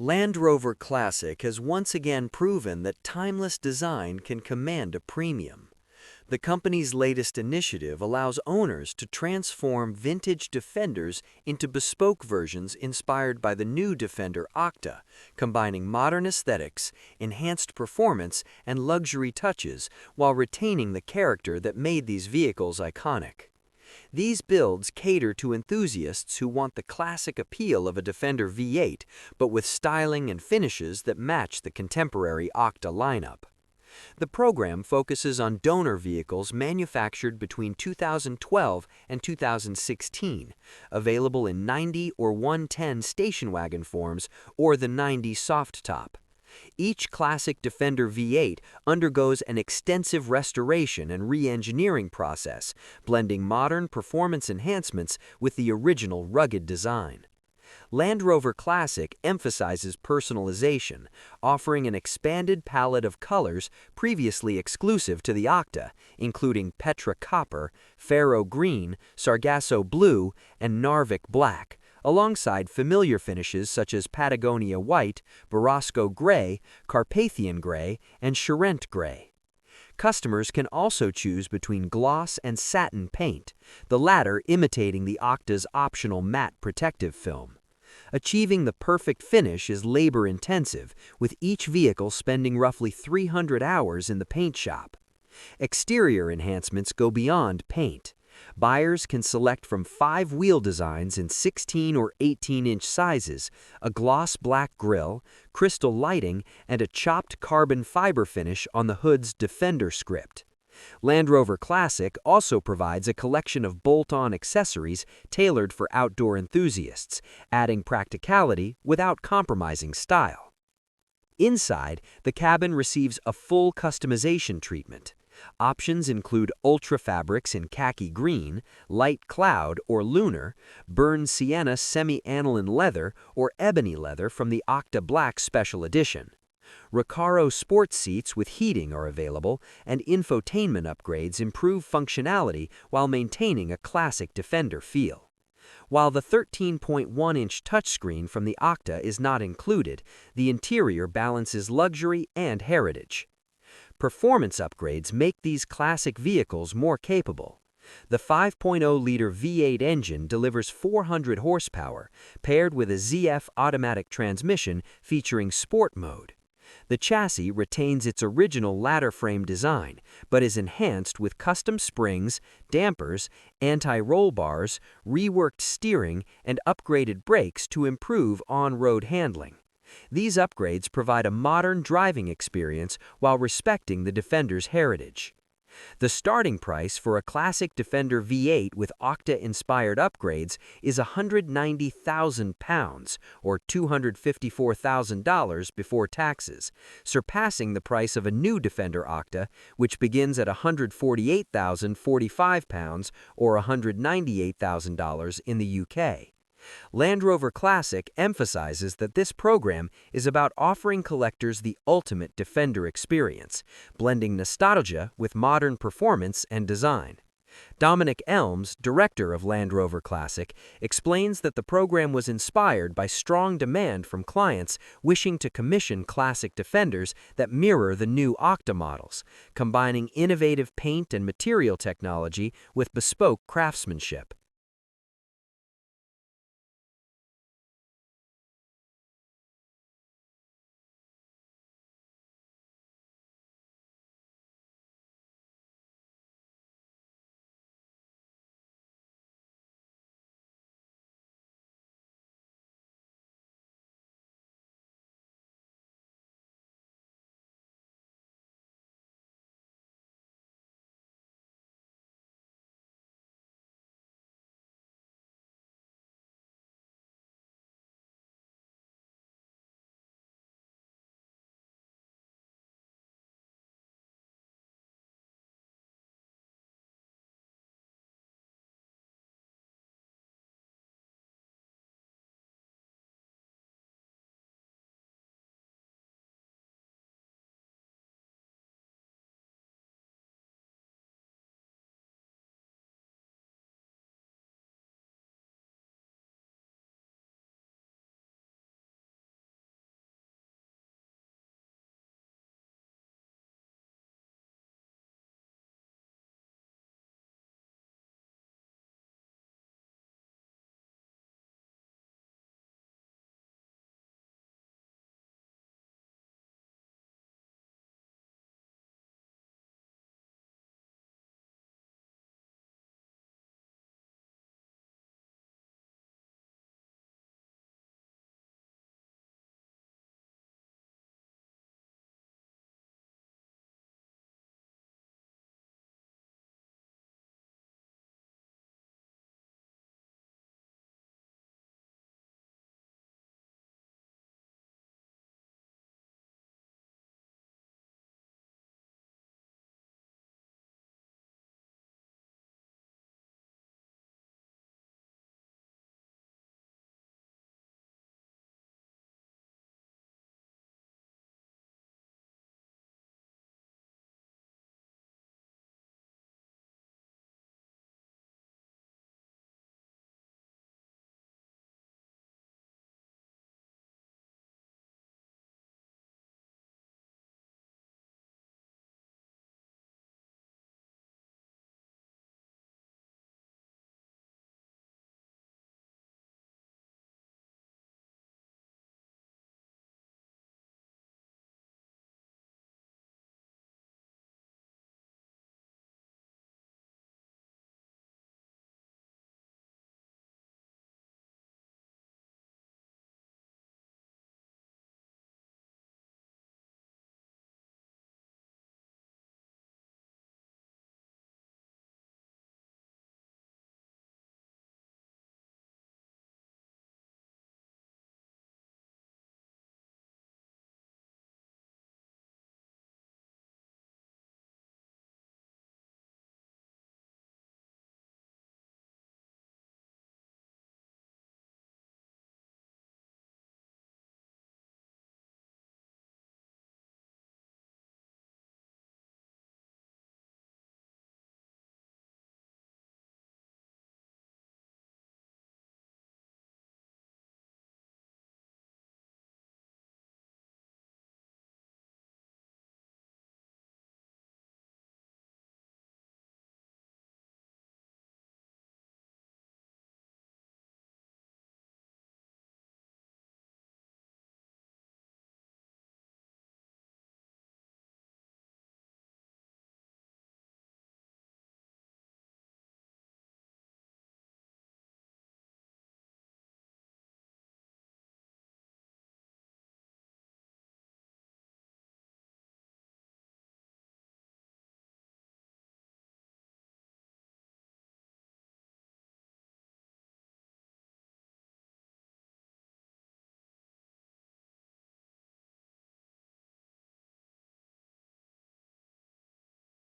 Land Rover Classic has once again proven that timeless design can command a premium. The company's latest initiative allows owners to transform vintage Defenders into bespoke versions inspired by the new Defender Octa, combining modern aesthetics, enhanced performance, and luxury touches while retaining the character that made these vehicles iconic. These builds cater to enthusiasts who want the classic appeal of a Defender V8, but with styling and finishes that match the contemporary Octa lineup. The program focuses on donor vehicles manufactured between 2012 and 2016, available in 90 or 110 station wagon forms or the 90 soft top. Each classic Defender V8 undergoes an extensive restoration and re-engineering process, blending modern performance enhancements with the original rugged design. Land Rover Classic emphasizes personalization, offering an expanded palette of colors previously exclusive to the Octa, including Petra Copper, Faroe Green, Sargasso Blue, and Narvik Black, alongside familiar finishes such as Patagonia White, Borasco Grey, Carpathian Grey, and Charente Grey. Customers can also choose between gloss and satin paint, the latter imitating the Octa's optional matte protective film. Achieving the perfect finish is labor-intensive, with each vehicle spending roughly 300 hours in the paint shop. Exterior enhancements go beyond paint. Buyers can select from 5 wheel designs in 16 or 18-inch sizes, a gloss black grille, crystal lighting, and a chopped carbon fiber finish on the hood's Defender script. Land Rover Classic also provides a collection of bolt-on accessories tailored for outdoor enthusiasts, adding practicality without compromising style. Inside, the cabin receives a full customization treatment. Options include ultra fabrics in khaki green, light cloud or lunar, burned sienna semi-aniline leather or ebony leather from the Octa Black Special Edition. Recaro sports seats with heating are available, and infotainment upgrades improve functionality while maintaining a classic Defender feel. While the 13.1-inch touchscreen from the Octa is not included, the interior balances luxury and heritage. Performance upgrades make these classic vehicles more capable. The 5.0-liter V8 engine delivers 400 horsepower, paired with a ZF automatic transmission featuring Sport mode. The chassis retains its original ladder frame design, but is enhanced with custom springs, dampers, anti-roll bars, reworked steering, and upgraded brakes to improve on-road handling. These upgrades provide a modern driving experience while respecting the Defender's heritage. The starting price for a classic Defender V8 with Octa-inspired upgrades is £190,000 or $254,000 before taxes, surpassing the price of a new Defender Octa, which begins at £148,045 or $198,000 in the UK. Land Rover Classic emphasizes that this program is about offering collectors the ultimate Defender experience, blending nostalgia with modern performance and design. Dominic Elms, director of Land Rover Classic, explains that the program was inspired by strong demand from clients wishing to commission classic Defenders that mirror the new Octa models, combining innovative paint and material technology with bespoke craftsmanship.